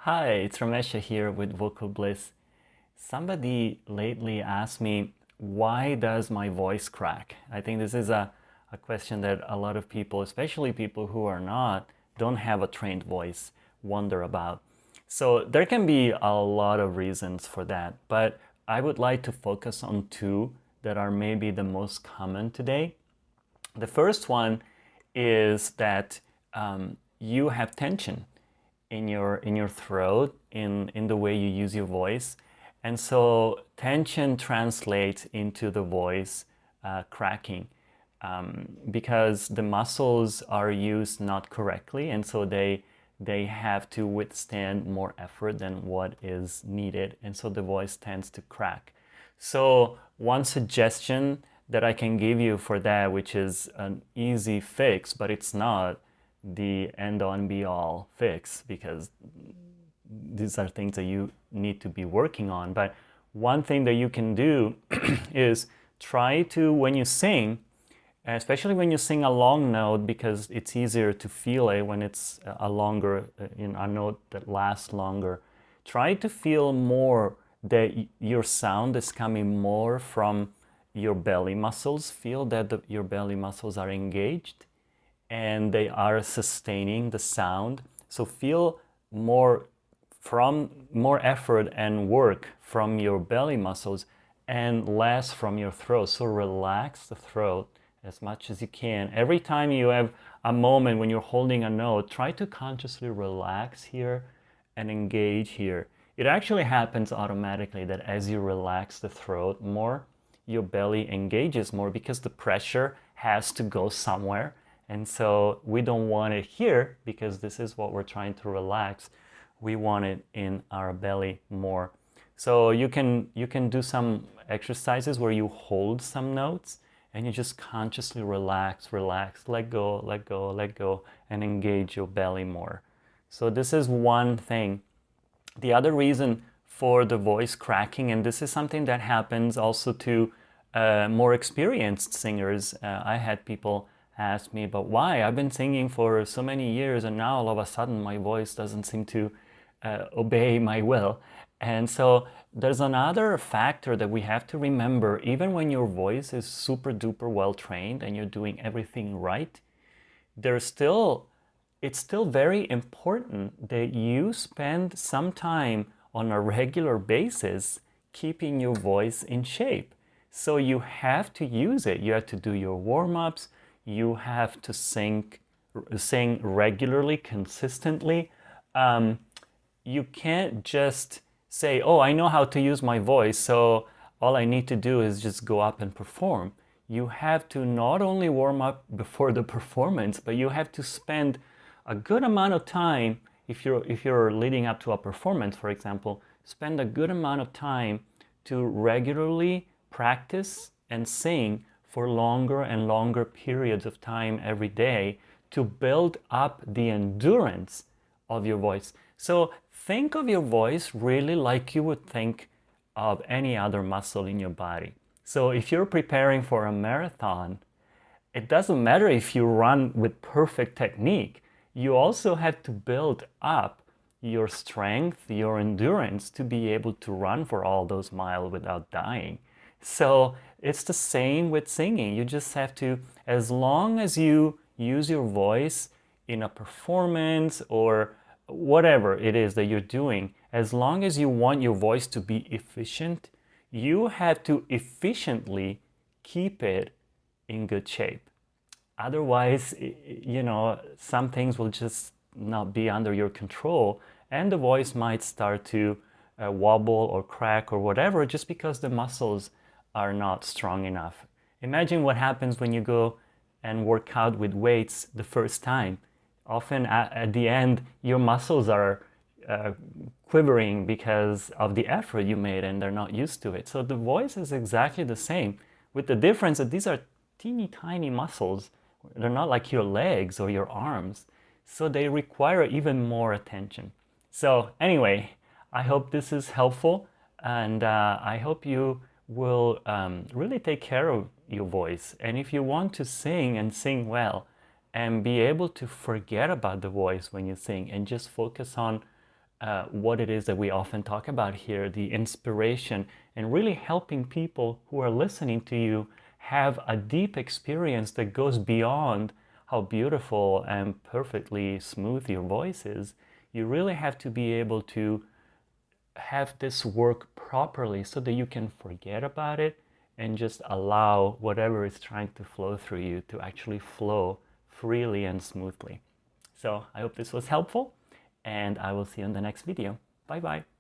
Hi, it's Ramesha here with Vocal Bliss. Somebody lately asked me, why does my voice crack? I think this is a question that a lot of people, especially people who don't have a trained voice, wonder about. So there can be a lot of reasons for that, but I would like to focus on two that are maybe the most common today. The first one is that you have tension in your throat, in the way you use your voice, and so tension translates into the voice cracking because the muscles are used not correctly, and so they have to withstand more effort than what is needed, and so the voice tends to crack. So one suggestion that I can give you for that, which is an easy fix, but it's not the end all and be all fix because these are things that you need to be working on. But one thing that you can do is try to, when you sing, especially when you sing a long note, because it's easier to feel it when it's a longer, a note that lasts longer. Try to feel more that your sound is coming more from your belly muscles. Feel that your belly muscles are engaged and they are sustaining the sound. So feel more more effort and work from your belly muscles and less from your throat. So relax the throat as much as you can. Every time you have a moment when you're holding a note, try to consciously relax here and engage here. It actually happens automatically that as you relax the throat more, your belly engages more because the pressure has to go somewhere. And so we don't want it here because this is what we're trying to relax. We want it in our belly more. So you can do some exercises where you hold some notes and you just consciously relax, let go, let go, let go, and engage your belly more. So this is one thing. The other reason for the voice cracking, and this is something that happens also to more experienced singers. I had people ask me, but why? I've been singing for so many years and now all of a sudden my voice doesn't seem to obey my will. And so there's another factor that we have to remember. Even when your voice is super duper well trained and you're doing everything right, it's still very important that you spend some time on a regular basis keeping your voice in shape. So you have to use it. You have to do your warm-ups. You have to sing regularly, consistently. You can't just say, oh, I know how to use my voice, so all I need to do is just go up and perform. You have to not only warm up before the performance, but you have to spend a good amount of time, if you're leading up to a performance, for example, spend a good amount of time to regularly practice and sing for longer and longer periods of time every day to build up the endurance of your voice. So think of your voice really like you would think of any other muscle in your body. So if you're preparing for a marathon, it doesn't matter if you run with perfect technique. You also have to build up your strength, your endurance to be able to run for all those miles without dying. So it's the same with singing. You just have to, as long as you use your voice in a performance or whatever it is that you're doing, as long as you want your voice to be efficient, you have to efficiently keep it in good shape. Otherwise, some things will just not be under your control and the voice might start to wobble or crack or whatever just because the muscles are not strong enough. Imagine what happens when you go and work out with weights the first time. Often at the end, your muscles are quivering because of the effort you made and they're not used to it. So the voice is exactly the same, with the difference that these are teeny tiny muscles. They're not like your legs or your arms. So they require even more attention. So anyway, I hope this is helpful and I hope you will really take care of your voice. And if you want to sing and sing well and be able to forget about the voice when you sing and just focus on what it is that we often talk about here, the inspiration, and really helping people who are listening to you have a deep experience that goes beyond how beautiful and perfectly smooth your voice is. You really have to be able to have this work properly so that you can forget about it and just allow whatever is trying to flow through you to actually flow freely and smoothly. So I hope this was helpful, and I will see you in the next video. Bye bye.